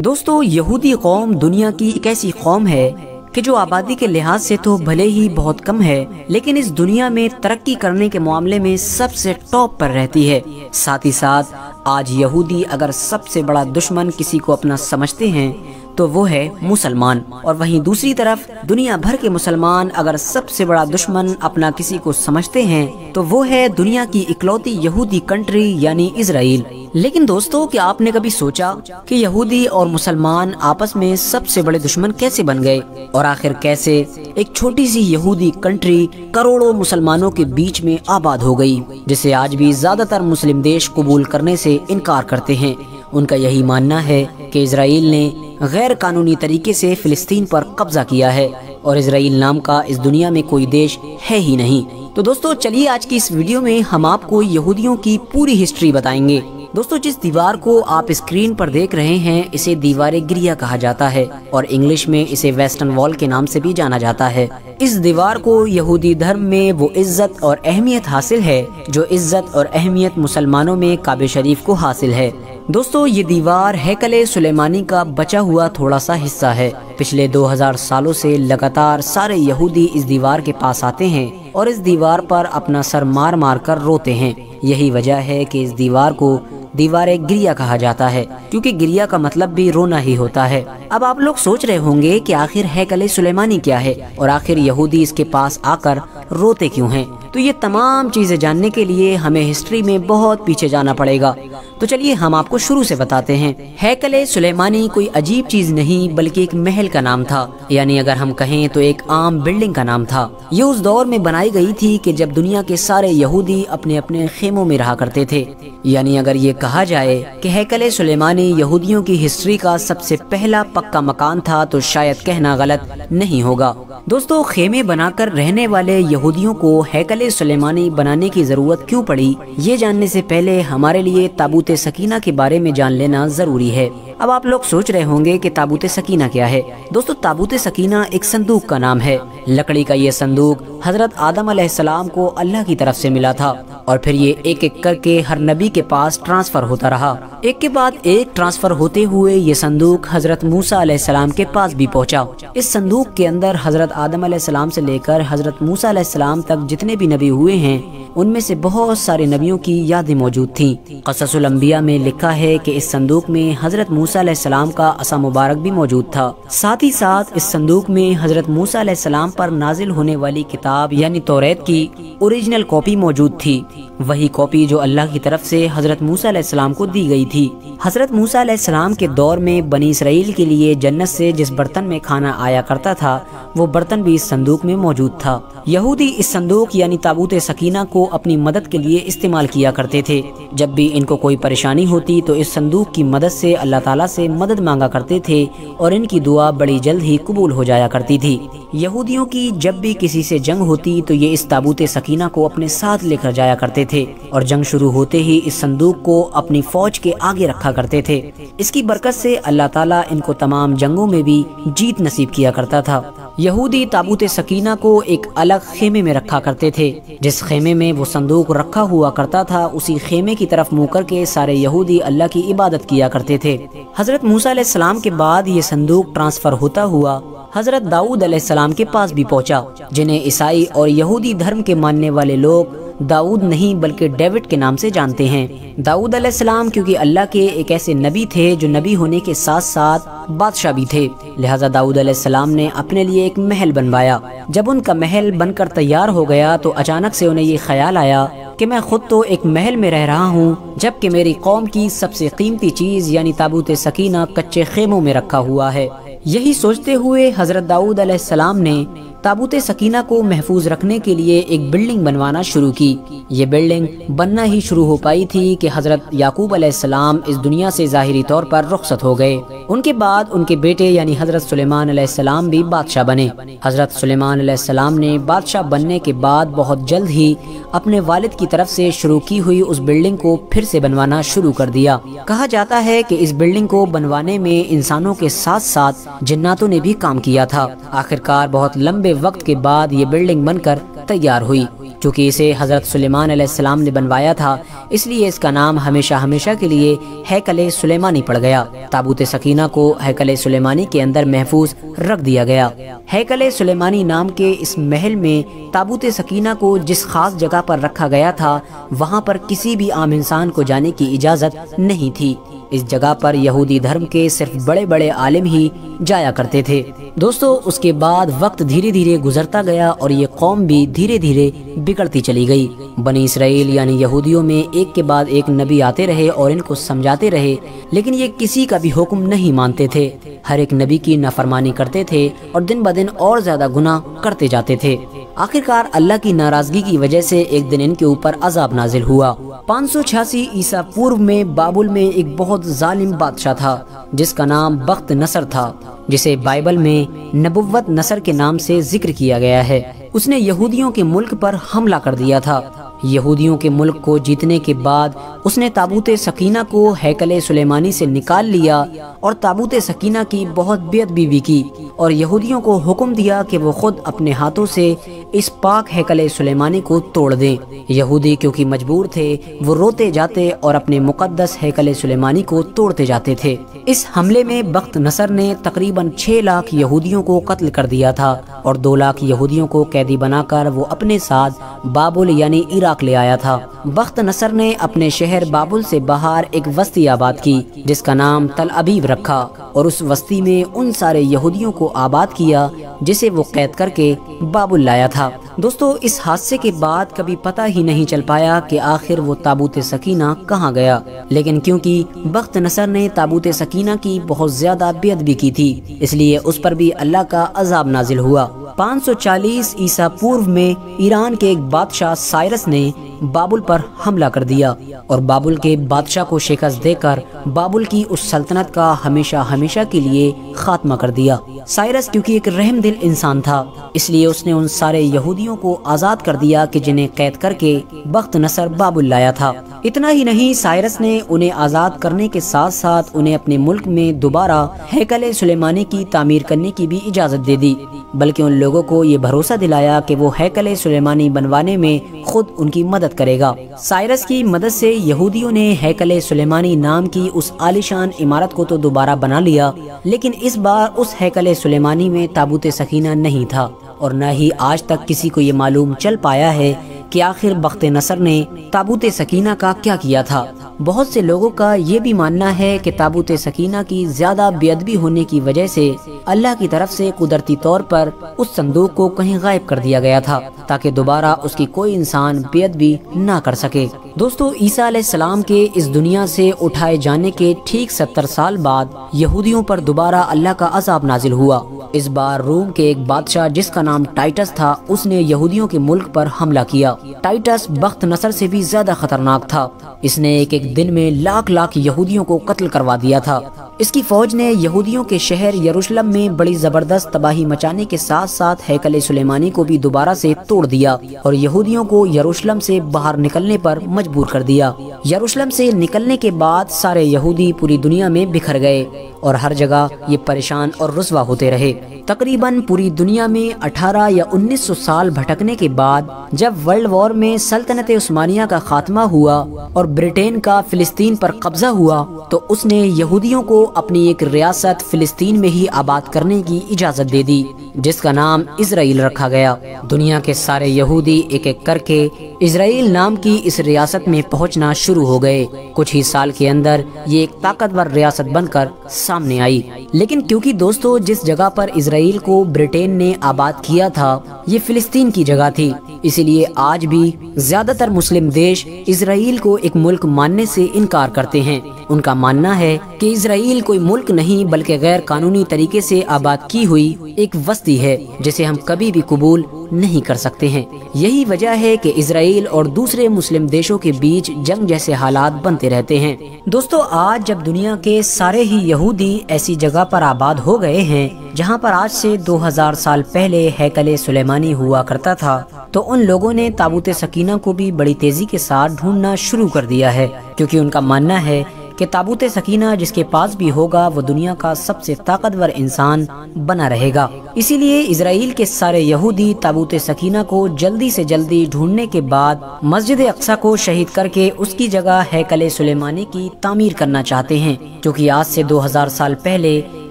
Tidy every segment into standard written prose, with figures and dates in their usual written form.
دوستو یہودی قوم دنیا کی ایک ایسی قوم ہے کہ جو آبادی کے لحاظ سے تو بھلے ہی بہت کم ہے، لیکن اس دنیا میں ترقی کرنے کے معاملے میں سب سے ٹاپ پر رہتی ہے۔ ساتھ ہی ساتھ آج یہودی اگر سب سے بڑا دشمن کسی کو اپنا سمجھتے ہیں تو وہ ہے مسلمان، اور وہیں دوسری طرف دنیا بھر کے مسلمان اگر سب سے بڑا دشمن اپنا کسی کو سمجھتے ہیں تو وہ ہے دنیا کی اکلوتی یہودی کنٹری یعنی اسرائیل۔ لیکن دوستو، کیا آپ نے کبھی سوچا کہ یہودی اور مسلمان آپس میں سب سے بڑے دشمن کیسے بن گئے، اور آخر کیسے ایک چھوٹی سی یہودی کنٹری کروڑوں مسلمانوں کے بیچ میں آباد ہو گئی، جسے آج بھی زیادہ تر مسلم دیش قبول کرنے سے انکار کرتے ہیں۔ ان کا یہی ماننا ہے کہ اسرائیل نے غیر قانونی طریقے سے فلسطین پر قبضہ کیا ہے، اور اسرائیل نام کا اس دنیا میں کوئی دیش ہے ہی نہیں۔ تو دوستو چلیے آج کی اس ویڈیو میں ہم آپ کو یہودیوں کی پوری ہسٹری بتائیں گے۔ دوستو جس دیوار کو آپ اسکرین پر دیکھ رہے ہیں اسے دیوار گریہ کہا جاتا ہے، اور انگلش میں اسے ویسٹرن وال کے نام سے بھی جانا جاتا ہے۔ اس دیوار کو یہودی دھرم میں وہ عزت اور اہمیت حاصل ہے جو عزت اور اہمیت مسلمانوں میں کعبہ شریف کو حاصل ہے۔ دوستو یہ دیوار ہیکل سلیمانی کا بچا ہوا تھوڑا سا حصہ ہے۔ پچھلے 2000 سالوں سے لگاتار سارے یہودی اس دیوار کے پاس آتے ہیں اور اس دیوار پر اپنا سر مار مار کر روتے ہیں۔ یہی وجہ ہے کہ اس دیوار کو دیوار گریہ کہا جاتا ہے، کیونکہ گریہ کا مطلب بھی رونا ہی ہوتا ہے۔ اب آپ لوگ سوچ رہے ہوں گے کہ آخر ہیکل سلیمانی کیا ہے، اور آخر یہودی اس کے پاس آ کر روتے کیوں ہیں؟ تو یہ تمام چیزیں جاننے کے لیے ہمیں ہسٹری میں بہت پیچھے جانا پڑے گا۔ تو چلیے ہم آپ کو شروع سے بتاتے ہیں۔ ہیکل سلیمانی کوئی عجیب چیز نہیں بلکہ ایک محل کا نام تھا، یعنی اگر ہم کہیں تو ایک عام بلڈنگ کا نام تھا۔ یہ اس دور میں بنائی گئی تھی کہ جب دنیا کے سارے یہودی اپنے اپنے خیموں میں رہا کرتے تھے۔ یعنی اگر یہ کہا جائے کہ ہیکل سلیمانی یہودیوں کی ہسٹری کا سب سے پہلا پکا مکان تھا تو شاید کہنا غلط نہیں ہوگا۔ دوستو خیمے بنا کر رہنے والے یہودیوں کو ہیکل سلیمانی بنانے کی ضرورت کیوں پڑی، یہ جاننے سے پہلے ہمارے لیے تابوت سکینہ کے بارے میں جان لینا ضروری ہے۔ اب آپ لوگ سوچ رہے ہوں گے کہ تابوت سکینہ کیا ہے۔ دوستو تابوت سکینہ ایک صندوق کا نام ہے۔ لکڑی کا یہ صندوق حضرت آدم علیہ السلام کو اللہ کی طرف سے ملا تھا، اور پھر یہ ایک ایک کر کے ہر نبی کے پاس ٹرانسفر ہوتا رہا۔ ایک کے بعد ایک ٹرانسفر ہوتے ہوئے یہ صندوق حضرت موسیٰ علیہ السلام کے پاس بھی پہنچا۔ اس صندوق کے اندر حضرت آدم علیہ السلام سے لے کر حضرت موسیٰ علیہ السلام تک جتنے بھی نبی ہوئے ہیں ان میں سے بہت سارے نبیوں کی یادیں موجود تھیں۔ قصص الانبیاء میں لکھا ہے کہ اس صندوق میں حضرت موسیٰ علیہ السلام کا عصا مبارک بھی موجود تھا۔ ساتھ ہی ساتھ اس صندوق میں حضرت موسیٰ علیہ السلام پر نازل ہونے والی کتاب یعنی توریت کی اوریجنل کاپی موجود تھی، وہی کاپی جو اللہ کی طرف سے حضرت موسیٰ علیہ السلام کو دی گئی تھی۔ حضرت موسیٰ علیہ السلام کے دور میں بنی اسرائیل کے لیے جنت سے جس برتن میں کھانا آیا کرتا تھا وہ برتن بھی اس صندوق میں موجود تھا۔ یہودی اس صندوق یعنی تابوت سکینہ کو اپنی مدد کے لیے استعمال کیا کرتے تھے۔ جب بھی ان کو کوئی پریشانی ہوتی تو اس صندوق کی مدد سے اللہ تعالیٰ سے مدد مانگا کرتے تھے، اور ان کی دعا بڑی جلد ہی قبول ہو جایا کرتی تھی۔ یہودیوں کی جب بھی کسی سے جنگ ہوتی تو یہ اس تابوت سکینہ کو اپنے ساتھ لے کر جایا کرتے تھے، اور جنگ شروع ہوتے ہی اس صندوق کو اپنی فوج کے آگے رکھا کرتے تھے۔ اس کی برکت سے اللہ تعالیٰ ان کو تمام جنگوں میں بھی جیت نصیب کیا کرتا تھا۔ یہودی تابوت سکینہ کو ایک الگ خیمے میں رکھا کرتے تھے۔ جس خیمے میں وہ صندوق رکھا ہوا کرتا تھا اسی خیمے کی طرف منہ کر کے سارے یہودی اللہ کی عبادت کیا کرتے تھے۔ حضرت موسیٰ علیہ السلام کے بعد یہ صندوق ٹرانسفر ہوتا ہوا حضرت داؤد علیہ السلام کے پاس بھی پہنچا، جنہیں عیسائی اور یہودی دھرم کے ماننے والے لوگ داؤد نہیں بلکہ ڈیوڈ کے نام سے جانتے ہیں۔ داؤد علیہ السلام کیونکہ اللہ کے ایک ایسے نبی تھے جو نبی ہونے کے ساتھ ساتھ بادشاہ بھی تھے، لہٰذا داؤد علیہ السلام نے اپنے لیے ایک محل بنوایا۔ جب ان کا محل بن کر تیار ہو گیا تو اچانک سے انہیں یہ خیال آیا کہ میں خود تو ایک محل میں رہ رہا ہوں جبکہ میری قوم کی سب سے قیمتی چیز یعنی تابوت سکینہ کچے خیموں میں رکھا ہوا ہے۔ یہی سوچتے ہوئے حضرت داؤد علیہ السلام نے تابوت سکینہ کو محفوظ رکھنے کے لیے ایک بلڈنگ بنوانا شروع کی۔ یہ بلڈنگ بننا ہی شروع ہو پائی تھی کہ حضرت یعقوب علیہ السلام اس دنیا سے ظاہری طور پر رخصت ہو گئے۔ ان کے بعد ان کے بیٹے یعنی حضرت سلیمان علیہ السلام بھی بادشاہ بنے۔ حضرت سلیمان علیہ السلام نے بادشاہ بننے کے بعد بہت جلد ہی اپنے والد کی طرف سے شروع کی ہوئی اس بلڈنگ کو پھر سے بنوانا شروع کر دیا۔ کہا جاتا ہے کہ اس بلڈنگ کو بنوانے میں انسانوں کے ساتھ ساتھ جناتوں نے بھی کام کیا تھا۔ آخرکار بہت لمبے وقت کے بعد یہ بلڈنگ بن کر تیار ہوئی۔ چونکہ اسے حضرت سلیمان علیہ السلام نے بنوایا تھا، اس لیے اس کا نام ہمیشہ ہمیشہ کے لیے ہیکل سلیمانی پڑ گیا۔ تابوت سکینہ کو ہیکل سلیمانی کے اندر محفوظ رکھ دیا گیا۔ ہیکل سلیمانی نام کے اس محل میں تابوت سکینہ کو جس خاص جگہ پر رکھا گیا تھا، وہاں پر کسی بھی عام انسان کو جانے کی اجازت نہیں تھی۔ اس جگہ پر یہودی دھرم کے صرف بڑے بڑے عالم ہی جایا کرتے تھے۔ دوستو، اس کے بعد وقت دھیرے دھیرے گزرتا گیا اور یہ قوم بھی دھیرے دھیرے بگڑتی چلی گئی۔ بنی اسرائیل یعنی یہودیوں میں ایک کے بعد ایک نبی آتے رہے اور ان کو سمجھاتے رہے، لیکن یہ کسی کا بھی حکم نہیں مانتے تھے۔ ہر ایک نبی کی نافرمانی کرتے تھے اور دن بدن اور زیادہ گناہ کرتے جاتے تھے۔ آخرکار اللہ کی ناراضگی کی وجہ سے ایک دن ان کے اوپر عذاب نازل ہوا۔ 586 عیسیٰ پورو میں بابل میں ایک بہت ظالم بادشاہ تھا جس کا نام بخت نصر تھا، جسے بائبل میں نبوت نصر کے نام سے ذکر کیا گیا ہے۔ اس نے یہودیوں کے ملک پر حملہ کر دیا تھا۔ یہودیوں کے ملک کو جیتنے کے بعد اس نے تابوت سکینہ کو ہیکل سلیمانی سے نکال لیا اور تابوت سکینہ کی بہت بے ادبی بھی کی اور یہودیوں کو حکم دیا کہ وہ خود اپنے ہاتھوں سے اس پاک ہیکل سلیمانی کو توڑ دیں۔ یہودی کیونکہ مجبور تھے، وہ روتے جاتے اور اپنے مقدس ہیکل سلیمانی کو توڑتے جاتے تھے۔ اس حملے میں بخت نصر نے تقریباً 6 لاکھ یہودیوں کو قتل کر دیا تھا اور 2 لاکھ یہودیوں کو قیدی بنا کر وہ اپنے ساتھ بابل یعنی عراق لے آیا تھا۔ بخت نصر نے اپنے شہر بابل سے باہر ایک بستی آباد کی جس کا نام تل ابیب رکھا اور اس بستی میں ان سارے یہودیوں کو آباد کیا جسے وہ قید کر کے بابل لایا تھا۔ دوستو، اس حادثے کے بعد کبھی پتہ ہی نہیں چل پایا کہ آخر وہ تابوت سکینہ کہاں گیا، لیکن کیونکہ بخت نصر نے تابوت سکینہ کی بہت زیادہ بے ادبی کی تھی، اس لیے اس پر بھی اللہ کا عذاب نازل ہوا۔ 540 عیسیٰ پورو میں ایران کے ایک بادشاہ سائرس نے بابل پر حملہ کر دیا اور بابل کے بادشاہ کو شکست دے کر بابل کی اس سلطنت کا ہمیشہ ہمیشہ کے لیے خاتمہ کر دیا۔ سائرس کیونکہ ایک رحم دل انسان تھا، اس لیے اس نے ان سارے یہودیوں کو آزاد کر دیا کہ جنہیں قید کر کے بخت نصر بابل لایا تھا۔ اتنا ہی نہیں، سائرس نے انہیں آزاد کرنے کے ساتھ ساتھ انہیں اپنے ملک میں دوبارہ ہیکل سلیمانی کی تعمیر کرنے کی بھی اجازت دے دی، بلکہ ان لوگوں کو یہ بھروسہ دلایا کہ وہ ہیکل سلیمانی بنوانے میں خود ان کی مدد کرے گا۔ سائرس کی مدد سے یہودیوں نے ہیکل سلیمانی نام کی اس عالیشان عمارت کو تو دوبارہ بنا لیا، لیکن اس بار اس ہیکل سلیمانی میں تابوت سکینہ نہیں تھا اور نہ ہی آج تک کسی کو یہ معلوم چل پایا ہے کہ آخر بخت نصر نے تابوت سکینہ کا کیا کیا تھا۔ بہت سے لوگوں کا یہ بھی ماننا ہے کہ تابوت سکینہ کی زیادہ بے ادبی ہونے کی وجہ سے اللہ کی طرف سے قدرتی طور پر اس صندوق کو کہیں غائب کر دیا گیا تھا تاکہ دوبارہ اس کی کوئی انسان بے ادبی نہ کر سکے۔ دوستو، عیسیٰ علیہ السلام کے اس دنیا سے اٹھائے جانے کے ٹھیک 70 سال بعد یہودیوں پر دوبارہ اللہ کا عذاب نازل ہوا۔ اس بار روم کے ایک بادشاہ جس کا نام ٹائٹس تھا، اس نے یہودیوں کے ملک پر حملہ کیا۔ ٹائٹس بخت نصر سے بھی زیادہ خطرناک تھا، اس نے ایک دن میں لاکھ یہودیوں کو قتل کروا دیا تھا۔ اس کی فوج نے یہودیوں کے شہر یروشلم میں بڑی زبردست تباہی مچانے کے ساتھ ساتھ ہیکل سلیمانی کو بھی دوبارہ سے توڑ دیا اور یہودیوں کو یروشلم سے باہر نکلنے پر مجبور کر دیا۔ یروشلم سے نکلنے کے بعد سارے یہودی پوری دنیا میں بکھر گئے اور ہر جگہ یہ پریشان اور رسوا ہوتے رہے۔ تقریباً پوری دنیا میں 18 یا 1900 سال بھٹکنے کے بعد جب ورلڈ وار میں سلطنت عثمانیہ کا خاتمہ ہوا اور برٹین کا فلسطین پر قبضہ ہوا تو اس نے یہودیوں کو اپنی ایک ریاست فلسطین میں ہی آباد کرنے کی اجازت دے دی جس کا نام اسرائیل رکھا گیا۔ دنیا کے سارے یہودی ایک ایک کر کے اسرائیل نام کی اس ریاست میں پہنچنا شروع ہو گئے۔ کچھ ہی سال کے اندر یہ ایک طاقتور ریاست بن کر سامنے آئی، لیکن کیونکہ دوستو جس جگہ پر اسرائیل کو برٹین نے آباد کیا تھا یہ فلسطین کی جگہ تھی، اسی لیے آج بھی زیادہ تر مسلم دیش اسرائیل کو ایک ملک ماننے سے انکار کرتے ہیں۔ ان کا ماننا ہے کہ اسرائیل کوئی ملک نہیں بلکہ غیر قانونی طریقے سے آباد کی ہوئی ایک بستی ہے جسے ہم کبھی بھی قبول نہیں کر سکتے ہیں۔ یہی وجہ ہے کہ اسرائیل اور دوسرے مسلم دیشوں کے بیچ جنگ جیسے حالات بنتے رہتے ہیں۔ دوستو، آج جب دنیا کے سارے ہی یہودی ایسی جگہ پر آباد ہو گئے ہیں جہاں پر آج سے 2000 سال پہلے ہیکل سلیمانی ہوا کرتا تھا، تو ان لوگوں نے تابوت سکینہ کو بھی بڑی تیزی کے ساتھ ڈھونڈنا شروع کر دیا ہے، کیونکہ ان کا ماننا ہے کہ تابوت سکینہ جس کے پاس بھی ہوگا وہ دنیا کا سب سے طاقتور انسان بنا رہے گا۔ اسی لیے اسرائیل کے سارے یہودی تابوت سکینہ کو جلدی سے جلدی ڈھونڈنے کے بعد مسجد اقصی کو شہید کر کے اس کی جگہ ہیکل سلیمانی کی تعمیر کرنا چاہتے ہیں، کیونکہ آج سے 2000 سال پہلے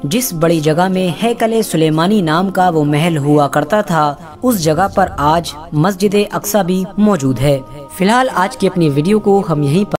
جس بڑی جگہ میں ہیکل سلیمانی نام کا وہ محل ہوا کرتا تھا، اس جگہ پر آج مسجد اقصی بھی موجود ہے۔ فی الحال آج کی اپنی ویڈیو کو ہم یہیں پر